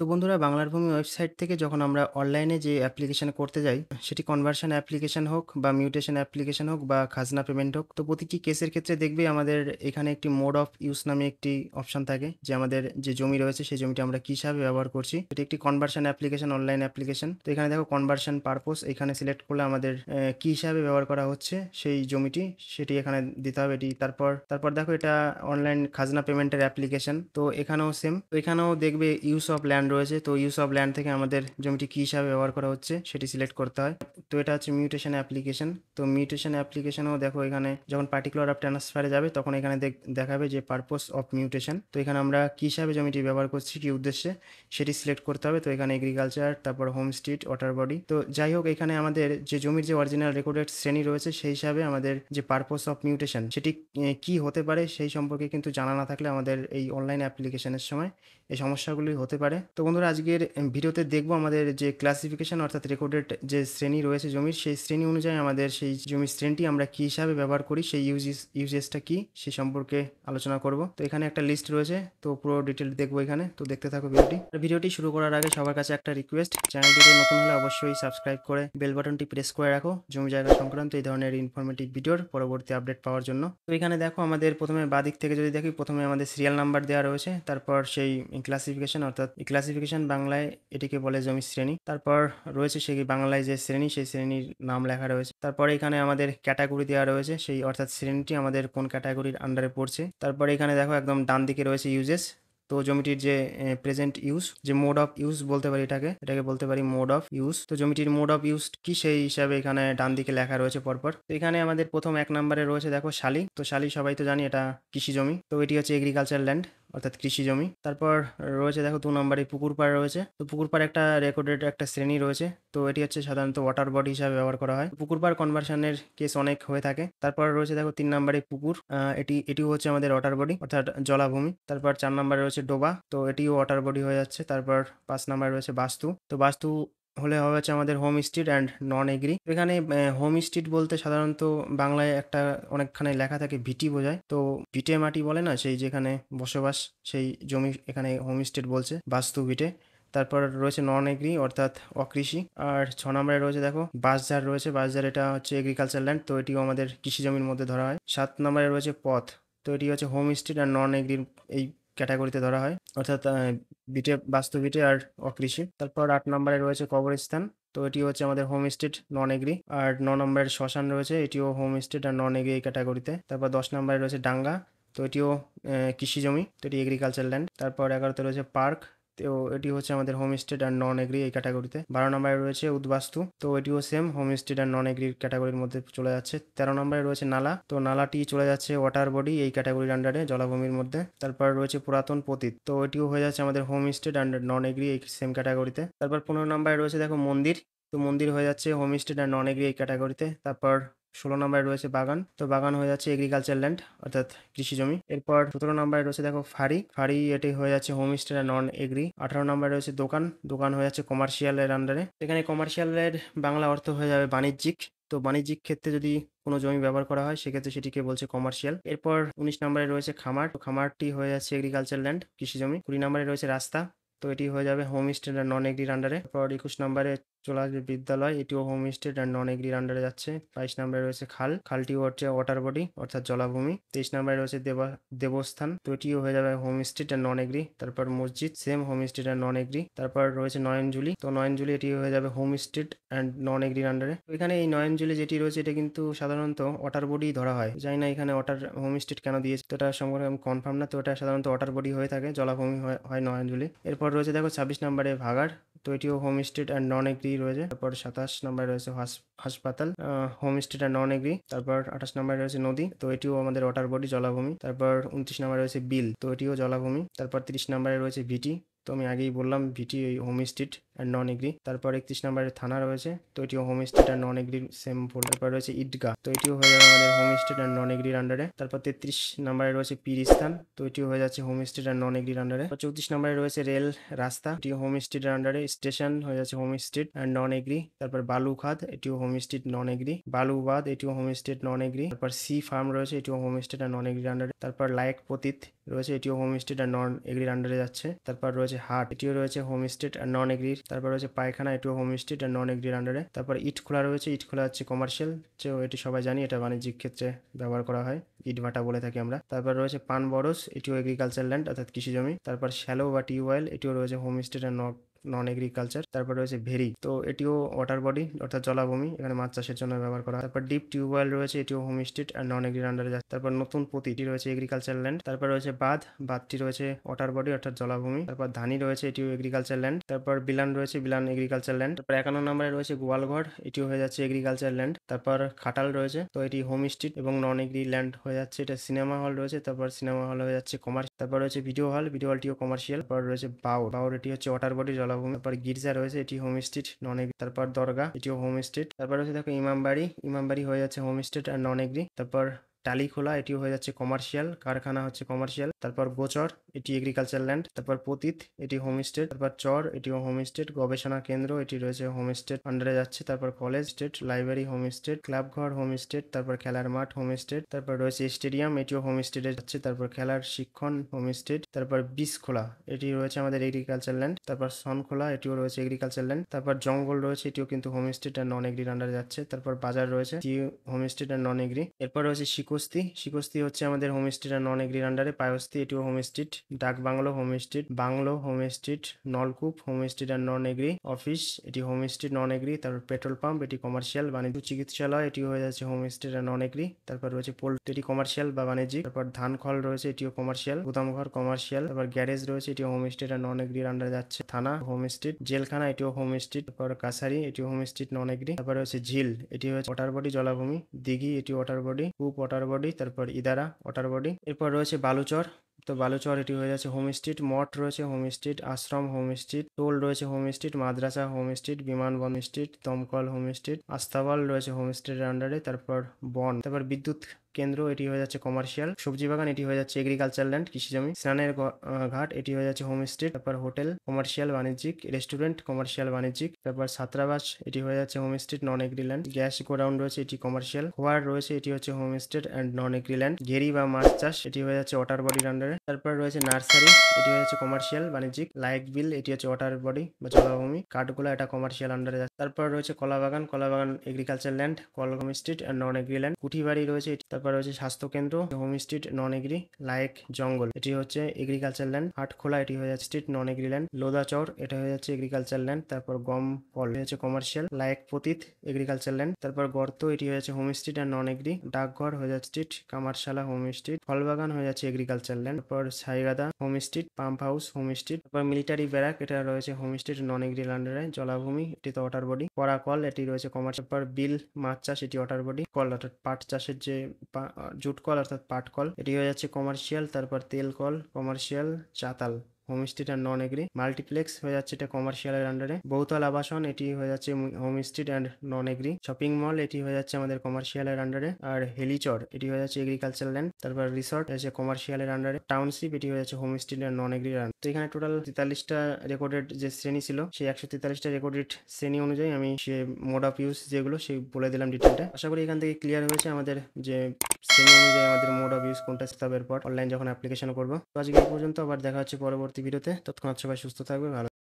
তো বন্ধুরা বাংলার ভূমি ওয়েবসাইট থেকে যখন আমরা অনলাইনে যে অ্যাপ্লিকেশন করতে যাই সেটি কনভার্সন অ্যাপ্লিকেশন হোক বা মিউটেশন অ্যাপ্লিকেশন হোক বা খাজনা পেমেন্ট হোক, তো প্রতিটি কেসের ক্ষেত্রে দেখবে আমাদের এখানে একটি মোড অফ ইউজ নামে একটি অপশন থাকে যে আমাদের যে জমি রয়েছে সেই জমিটি আমরা কী হিসাবে ব্যবহার করছি। এটি একটি কনভার্সন অ্যাপ্লিকেশন, অনলাইন অ্যাপ্লিকেশন। তো এখানে দেখো কনভার্সন পারপোজ, এখানে সিলেক্ট করলে আমাদের কী হিসাবে ব্যবহার করা হচ্ছে সেই জমিটি সেটি এখানে দিতে হবে। এটি তারপর তারপর দেখো এটা অনলাইন খাজনা পেমেন্টের অ্যাপ্লিকেশন। তো এখানেও সেম, তো এখানেও দেখবে ইউজ অফ ল্যান্ড রয়েছে। তো ইউজ অফ ল্যান্ড থেকে আমাদের জমিটি কী হিসাবে ব্যবহার করা হচ্ছে সেটি সিলেক্ট করতে হয়। তো এটা হচ্ছে মিউটেশন অ্যাপ্লিকেশন। তো মিউটেশন অ্যাপ্লিকেশনেও দেখো এখানে যখন পার্টিকুলার অফ ট্রান্সফারে যাবে তখন এখানে দেখাবে যে পারপোজ অফ মিউটেশন। তো এখানে আমরা কী হিসাবে জমিটি ব্যবহার করছি, কী উদ্দেশ্যে সেটি সিলেক্ট করতে হবে। তো এখানে এগ্রিকালচার, তারপর হোম স্ট্রিট, ওয়াটার বডি। তো যাই হোক, এখানে আমাদের যে জমির যে অরিজিনাল রেকর্ডেড শ্রেণী রয়েছে সেই হিসাবে আমাদের যে পারপোজ অফ মিউটেশন সেটি কী হতে পারে সেই সম্পর্কে কিন্তু জানা না থাকলে আমাদের এই অনলাইন অ্যাপ্লিকেশনের সময় এই সমস্যাগুলি হতে পারে। তো বন্ধুরা আজকের ভিডিওতে দেখবো আমাদের যে ক্লাসিফিকেশন অর্থাৎ রেকর্ডেড যে শ্রেণী রয়েছে জমির, সেই শ্রেণী অনুযায়ী আমাদের সেই জমির শ্রেণীটি আমরা কী হিসাবে ব্যবহার করি, সেই ইউজেসটা কী সেই সম্পর্কে আলোচনা করব। তো এখানে একটা লিস্ট রয়েছে, তো পুরো ডিটেল দেখবো এখানে। তো দেখতে থাকো ভিডিওটি শুরু করার আগে সবার কাছে একটা রিকোয়েস্ট, চ্যানেলটিতে নতুন হলে অবশ্যই সাবস্ক্রাইব করে বেল বাটনটি প্রেস করে রাখো জমি জায়গা সংক্রান্ত এই ধরনের ইনফরমেটিভ ভিডিওর পরবর্তী আপডেট পাওয়ার জন্য। তো এখানে দেখো আমাদের প্রথমে বাদিক থেকে যদি দেখি, প্রথমে আমাদের সিরিয়াল নাম্বার দেওয়া রয়েছে, তারপর সেই ক্লাসিফিকেশন অর্থাৎ ক্লাসিফিকেশন বাংলায় এটিকে বলে জমির শ্রেণী। তারপর রয়েছে সেই বাংলায় যে শ্রেণী সেই শ্রেণীর নাম লেখা রয়েছে। তারপরে এখানে আমাদের ক্যাটাগরি দেওয়া রয়েছে, সেই অর্থাৎ শ্রেণীটি আমাদের কোন ক্যাটাগরির আন্ডারে পড়ছে। তারপরে এখানে দেখো একদম ডান দিকে রয়েছে ইউজেস। তো জমিটির যে প্রেজেন্ট ইউজ, যে মোড অফ ইউজ বলতে পারি এটাকে বলতে পারি মোড অফ ইউজ। তো জমিটির মোড অফ ইউজ কি সেই হিসাবে এখানে ডান দিকে লেখা রয়েছে পরপর। তো এখানে আমাদের প্রথম 1 নম্বরে রয়েছে দেখো শালি। তো শালি সবাই তো জানি এটা কৃষি জমি, তো এটি হচ্ছে এগ্রিকালচার ল্যান্ড অর্থাৎ কৃষি জমি। তারপর রয়েছে দেখো 2 নম্বরে পুকুর পাড় রয়েছে। তো পুকুর পাড় একটা রেকর্ডেড একটা শ্রেণী রয়েছে, তো এটি হচ্ছে সাধারণত ওয়াটার বডি হিসাবে ব্যবহার করা হয়। পুকুর পাড় কনভার্সনের কেস অনেক হয়ে থাকে। তারপর রয়েছে দেখো 3 নম্বরে পুকুর, এটিও হচ্ছে আমাদের ওয়াটার বডি অর্থাৎ জলাভূমি। তারপর 4 নম্বরে রয়েছে ডোবা, তো এটিও ওয়াটার বডি হয়ে যাচ্ছে। তারপর 5 নম্বরে রয়েছে বাস্তু। তো বাস্তু হলে হবে হচ্ছে আমাদের home state and non agri. এখানে হোম স্ট্রিট বলতে সাধারণত বাংলায় একটা অনেকখানে লেখা থাকে ভিটি বোঝায়। তো ভিটে মাটি বলে না, সেই যেখানে বসবাস সেই জমি এখানে হোম স্ট্রিট বলছে, বাস্তু ভিটে। তারপর রয়েছে নন এগ্রি অর্থাৎ অকৃষি। আর 6 নম্বরে রয়েছে দেখো বাঁশঝাড় রয়েছে। বাঁশঝাড় এটা হচ্ছে এগ্রিকালচার ল্যান্ড, তো এটিও আমাদের কৃষি জমির মধ্যে ধরা হয়। 7 নম্বরে রয়েছে পথ, তো এটি হচ্ছে হোম স্ট্রিট আর নন এগ্রির এই ক্যাটাগরিতে ধরা হয়, অর্থাৎ বিটে, বাস্তু বিটে আর অকৃষি। তারপর 8 নম্বরে রয়েছে কবরস্থান, তো এটি হচ্ছে আমাদের হোম স্টেট নন এগ্রি। আর 9 নম্বরের শ্মশান রয়েছে, এটিও হোম স্টেট আর নন এগ্রি এই ক্যাটাগরিতে। তারপর 10 নম্বরে রয়েছে ডাঙ্গা, তো এটিও কৃষি জমি, তো এটি এগ্রিকালচার ল্যান্ড। তারপর 11তে রয়েছে পার্ক, তো এটি হচ্ছে আমাদের হোম স্টেট আর নন এগ্রি এই ক্যাটাগরিতে। 12 নম্বরে রয়েছে উদ্বাস্তু, তো এটিও সেম হোম স্টেট আর নন এগ্রির ক্যাটাগরির মধ্যে চলে যাচ্ছে। 13 নম্বরে রয়েছে নালা, তো নালাটি চলে যাচ্ছে ওয়াটার বডি এই ক্যাটাগরির আন্ডারে জলাভূমির মধ্যে। তারপর রয়েছে পুরাতন পতিত, তো এটিও হয়ে যাচ্ছে আমাদের home state and non agri এই সেম ক্যাটাগরিতে। তারপর 15 নম্বরে রয়েছে দেখো মন্দির, তো মন্দির হয়ে যাচ্ছে হোম স্টেট আর নন এগ্রি এই ক্যাটাগরিতে। তারপর 16 নম্বরে রয়েছে বাগান, তো বাগান হয়ে যাচ্ছে এগ্রিকালচার ল্যান্ড অর্থাৎ কৃষি জমি। এরপর 17 নম্বরে রয়েছে দেখো ফাঁড়ি, ফাঁড়ি এটি হয়ে যাচ্ছে হোম স্টে আর নন এগ্রি। 18 নম্বরে রয়েছে দোকান, দোকান হয়ে যাচ্ছে কমার্শিয়ালের আন্ডারে। এখানে কমার্শিয়ালের বাংলা অর্থ হয়ে যাবে বাণিজ্যিক। তো বাণিজ্যিক ক্ষেত্রে যদি কোনো জমি ব্যবহার করা হয় সেক্ষেত্রে সেটিকে বলছে কমার্শিয়াল। এরপর 19 নম্বরে রয়েছে খামার, তো খামারটি হয়ে যাচ্ছে এগ্রিকালচার ল্যান্ড কৃষি জমি। 20 নম্বরে রয়েছে রাস্তা, তো এটি হয়ে যাবে হোম স্টে আর নন এগ্রির আন্ডারে। এরপর 21 নম্বরে চলে আসবে বিদ্যালয়, এটিও হোম স্টেট আর নন এগ্রির আন্ডারে যাচ্ছে। 22 নম্বরে রয়েছে খাল, খালটিও হচ্ছে ওয়াটার বডি অর্থাৎ জলাভূমি। 23 নম্বরে রয়েছে দেবস্থান, তো এটিও হয়ে যাবে হোম স্টেট আর নন এগ্রি। তারপর মসজিদ সেম হোম স্টেট আর নন এগ্রি। তারপর রয়েছে নয়নজুলি, তো নয়নজুলি এটি হয়ে যাবে হোম স্টেট অ্যান্ড নন এগ্রির আন্ডারে। তো এখানে এই নয়নজুলি যেটি রয়েছে এটা কিন্তু সাধারণত ওয়াটার বডি ধরা হয়, জানি না এখানে ওয়াটার হোম স্টেট কেন দিয়েছে, তো এটা সম্পর্কে আমি কনফার্ম না। তো এটা সাধারণত ওয়াটার বডি হয়ে থাকে, জলাভূমি হয় নয়নজুলি। এরপর রয়েছে দেখো 26 নম্বরে ভাগাড়, তো এটিও home state and non agri রয়েছে। তারপর 27 নম্বরে রয়েছে হাসপাতাল, home state and non agri. তারপর 28 নম্বরে রয়েছে নদী, তো এটিও আমাদের ওয়াটার বডি জলাভূমি। তারপর 29 নম্বরে রয়েছে বিল, তো এটিও জলাভূমি। তারপর 30 নম্বরে রয়েছে ভিটি, তো আমি আগেই বললাম ভিটি home state and non agri. তারপর 31 নম্বরে থানা রয়েছে, তো এটিও হোম স্টেট অ্যান্ড নন এগ্রির সেম ফোল্ড। তারপর রয়েছে ঈদগাহ, তো এটিও হয়ে যাবে আমাদের হোম স্টেট অ্যান্ড নন এগ্রির আন্ডারে। তারপর 33 নম্বরে রয়েছে পীরস্থান, তো এটিও হয়ে যাচ্ছে হোম স্টেট অ্যান্ড নন এগ্রির আন্ডারে। 34 নম্বরে রয়েছে রেল রাস্তা, এটিও হোম স্টেটের আন্ডারে। স্টেশন হয়ে যাচ্ছে home state and non agri. তারপর বালুখাদ, এটিও হোম স্টেট নন এগ্রি। বালুবাদ, এটিও হোম স্টেট নন এগ্রি। তারপর সি ফার্ম রয়েছে, এটিও হোম স্টেট অ্যান্ড নন এগ্রির আন্ডারে। তারপর লায়েক পতিত রয়েছে, এটিও হোম স্টেট অ্যান্ড নন এগ্রির আন্ডারে যাচ্ছে। তারপর রয়েছে হাট, এটিও রয়েছে হোম স্টেট অ্যান্ড নন এগ্রির। তারপর রয়েছে পায়খানা, এটিও হোম স্টেট অ্যান্ড নন এগ্রির আন্ডারে। তারপর ইটখোলা রয়েছে, ইটখোলা হচ্ছে কমার্শিয়াল, যে এটি সবাই জানি, এটা বাণিজ্যিক ক্ষেত্রে ব্যবহার করা হয়, ইট ভাটা বলে থাকি আমরা। তারপর রয়েছে পানবরস, এটিও এগ্রিকালচার ল্যান্ড অর্থাৎ কৃষি জমি। তারপর শ্যালো বা টিউবওয়েল, এটিও রয়েছে home state and non agriculture. তারপর রয়েছে ভেরি, তো এটিও ওয়াটার বডি অর্থাৎ জলাভূমি, এখানে মাছ চাষের জন্য ব্যবহার করা হয়। তারপর ডিপ টিউবওয়েল রয়েছে, এটিও হোম স্টেট অ্যান্ড নন এগ্রির আন্ডারে যাচ্ছে। তারপর নতুন পতিটি রয়েছে এগ্রিকালচার ল্যান্ড। তারপর রয়েছে বাঁধটি রয়েছে ওয়াটার বডি অর্থাৎ জলাভূমি। তারপর ধানি রয়েছে, এটিও এগ্রিকালচার ল্যান্ড। তারপর বিলান রয়েছে, বিলান এগ্রিকালচার ল্যান্ড। তারপর 51 নম্বরে রয়েছে গোয়ালঘর, এটিও হয়ে যাচ্ছে এগ্রিকালচার ল্যান্ড। তারপর খাটাল রয়েছে, তো এটি হোম স্টেট এবং নন এগ্রি ল্যান্ড হয়ে যাচ্ছে। এটা সিনেমা হল রয়েছে, তারপর সিনেমা হল হয়ে যাচ্ছে কমার্শিয়াল। তারপর রয়েছে ভিডিও হল, ভিডিও হলটিও কমার্শিয়াল। তারপর রয়েছে বাউর, এটি হচ্ছে ওয়াটার বডি জলাভূমি। তারপর গির্জা রয়েছে, এটি হোম স্টেট নন এগ্রি। তারপর দরগা, এটিও হোম স্টেট। তারপর রয়েছে দেখো ইমামবাড়ি, ইমামবাড়ি হয়ে যাচ্ছে হোম স্টেট আর নন এগ্রি। তারপর টালিখোলা, এটিও হয়ে যাচ্ছে কমার্শিয়াল, কারখানা হচ্ছে কমার্শিয়াল। তারপর গোচর, এটি এগ্রিকালচার ল্যান্ড। তারপর পতিত, এটি হোম স্টেট। তারপর চর, এটিও হোম স্টেট। গবেষণা কেন্দ্র, এটি রয়েছে হোম স্টেট আন্ডারে যাচ্ছে। তারপর college state, library homestead, ক্লাবঘর হোম স্টেট। তারপর খেলার মাঠ হোম স্টেট। তারপর রয়েছে স্টেডিয়াম, এটিও হোম স্টেটে যাচ্ছে। তারপর খেলার শিক্ষণ হোম স্টেট। তারপর বীজখোলা, এটি রয়েছে আমাদের এগ্রিকালচার ল্যান্ড। তারপর সনখোলা, এটিও রয়েছে এগ্রিকালচার ল্যান্ড। তারপর জঙ্গল রয়েছে, এটিও কিন্তু হোম স্টেট আর নন এগ্রির আন্ডারে যাচ্ছে। তারপর বাজার রয়েছে, এটি হোম স্টেট আর নন এগ্রি। এরপর রয়েছে শিকস্তি, শিকস্তি হচ্ছে আমাদের হোম স্টেট আর নন এগ্রির আন্ডারে। পায়স্তি, এটিও হোম স্টেট। ডাক bungalow home state. Bungalow home state. নলকূপ হোম স্টেট আর নন এগ্রি। অফিস, এটি হোম স্টেট নন এগ্রি। তারপর পেট্রোল পাম্প, এটি কমার্শিয়াল বাণিজ্য। চিকিৎসালয়, এটি হয়ে যাচ্ছে হোম স্টেট আর নন এগ্রি। তারপর রয়েছে পোল্ট্রি, এটি কমার্শিয়াল বা বাণিজ্যিক। তারপর ধান খল রয়েছে, এটিও কমার্শিয়াল। গুদামঘর কমার্শিয়াল। তারপর গ্যারেজ রয়েছে, এটিও হোম স্টেট আর নন এগ্রির আন্ডারে যাচ্ছে। থানা হোম স্টেট। জেলখানা, এটিও হোম স্টেট। তারপর কাছারি, এটিও হোম স্টেট নন এগ্রি। তারপর রয়েছে ঝিল, এটি হচ্ছে ওয়াটার বডি জলাভূমি। দিঘি, এটি ওয়াটার বডি। কূপ ওয়াটার বডি। তারপর ইদারা ওয়াটার বডি। এরপর রয়েছে বালুচর, তো বালুচর এটি হয়ে যাচ্ছে হোম স্টেট। মঠ রয়েছে হোম স্টেট। আশ্রম হোম স্টেট। টোল রয়েছে হোম স্টেট। মাদ্রাসা হোম স্টেট। বিমানবন্দর স্টেট। দমকল হোম স্টেট। আস্তাবল রয়েছে হোম স্টেটের আন্ডারে। তারপর বন, তারপর বিদ্যুৎ কেন্দ্র, এটি হয়ে যাচ্ছে কমার্শিয়াল। সবজি বাগান, এটি হয়ে যাচ্ছে এগ্রিকালচার ল্যান্ড কৃষি জমি। স্নানের ঘাট, এটি হয়ে যাচ্ছে হোম স্টেট। তারপর হোটেল কমার্শিয়াল বাণিজ্যিক। রেস্টুরেন্ট কমার্শিয়াল বাণিজ্যিক। তারপর ছাত্রাবাস, এটি হয়ে যাচ্ছে home state non agri land. Gas godown রয়েছে, এটি কমার্শিয়াল। খোয়ার রয়েছে, এটি হচ্ছে home state and non agri land. ঘেরি বা মাছ চাষ, এটি হয়ে যাচ্ছে ওয়াটার বডির আন্ডারে। তারপর রয়েছে নার্সারি, এটি হয়ে যাচ্ছে কমার্শিয়াল বাণিজ্যিক। লাইক বিল, এটি হচ্ছে ওয়াটার বডি বা জলাভূমি। কাঠগোলা, এটা কমার্শিয়াল আন্ডারে যাচ্ছে। তারপর রয়েছে কলাবাগান, কলাবাগান agriculture land. Home state and non agri land. কুঠিবাড়ি রয়েছে। তারপর রয়েছে স্বাস্থ্য কেন্দ্র, home state non agri. Like জঙ্গল, এটি হচ্ছে এগ্রিকালচার ল্যান্ড। হাটখোলা, এটি হয়ে যাচ্ছে স্টেট নন এগ্রি ল্যান্ড। লোদাচর, এটা হয়ে যাচ্ছে এগ্রিকালচার ল্যান্ড। তারপর গম কল হচ্ছে কমার্শিয়াল। লাইক পতিত এগ্রিকালচার ল্যান্ড। তারপর গর্ত, এটি হয়ে যাচ্ছে home state and non agri. ডাকঘর হয়ে যাচ্ছে স্টেট। কামারশালা হোম স্টেট। ফলবাগান হয়ে যাচ্ছে এগ্রিকালচার ল্যান্ড। তারপর ছাইগাদা homestead. Pump house homestead. তারপর মিলিটারি ব্যারাক, এটা রয়েছে হোম স্টেট নন এগ্রি ল্যান্ডারে। জলাভূমি, এটি তো ওয়াটার বডি। করাকল, এটি রয়েছে কমার্শিয়াল। তারপর বিল মাছ চাষ, এটি ওয়াটার বডি। কল অর্থাৎ পাট চাষের যে জুট কল অর্থাৎ পাট কল, এটি হয়ে যাচ্ছে কমার্শিয়াল। তারপর তেল কল কমার্শিয়াল। চাতাল home state and non agri. Multiplex হয়ে যাচ্ছে এটা কমার্শিয়ালের আন্ডারে। বহুতল আবাসন, এটি হয়ে যাচ্ছে home state and non agri. Shopping mall, এটি হয়ে যাচ্ছে আমাদের কমার্শিয়ালের আন্ডারে। আর হেলিচর, এটি হয়ে যাচ্ছে এগ্রিকালচার ল্যান্ড। তারপর রিসর্ট হয়েছে কমার্শিয়ালের আন্ডারে। টাউনশিপ, এটি হয়ে যাচ্ছে home state and non agri. তো এখানে টোটাল 43টা রেকর্ডেড যে শ্রেণী ছিল, সেই 143টা রেকর্ডেড শ্রেণী অনুযায়ী আমি সে মোড অফ ইউজ যেগুলো সেই বলে দিলাম ডিটেলটা। আশা করি এখান থেকে ক্লিয়ার হয়েছে আমাদের যে শ্রেণী অনুযায়ী আমাদের মোড অফ ইউজ কোনটা শিখতে হবে এরপর অনলাইন যখন অ্যাপ্লিকেশন করবো। তো আজকে এই পর্যন্ত, আবার দেখা হচ্ছে পরবর্তী ভিডিওতে। তৎক্ষণাৎ সবাই সুস্থ থাকবে, ভালো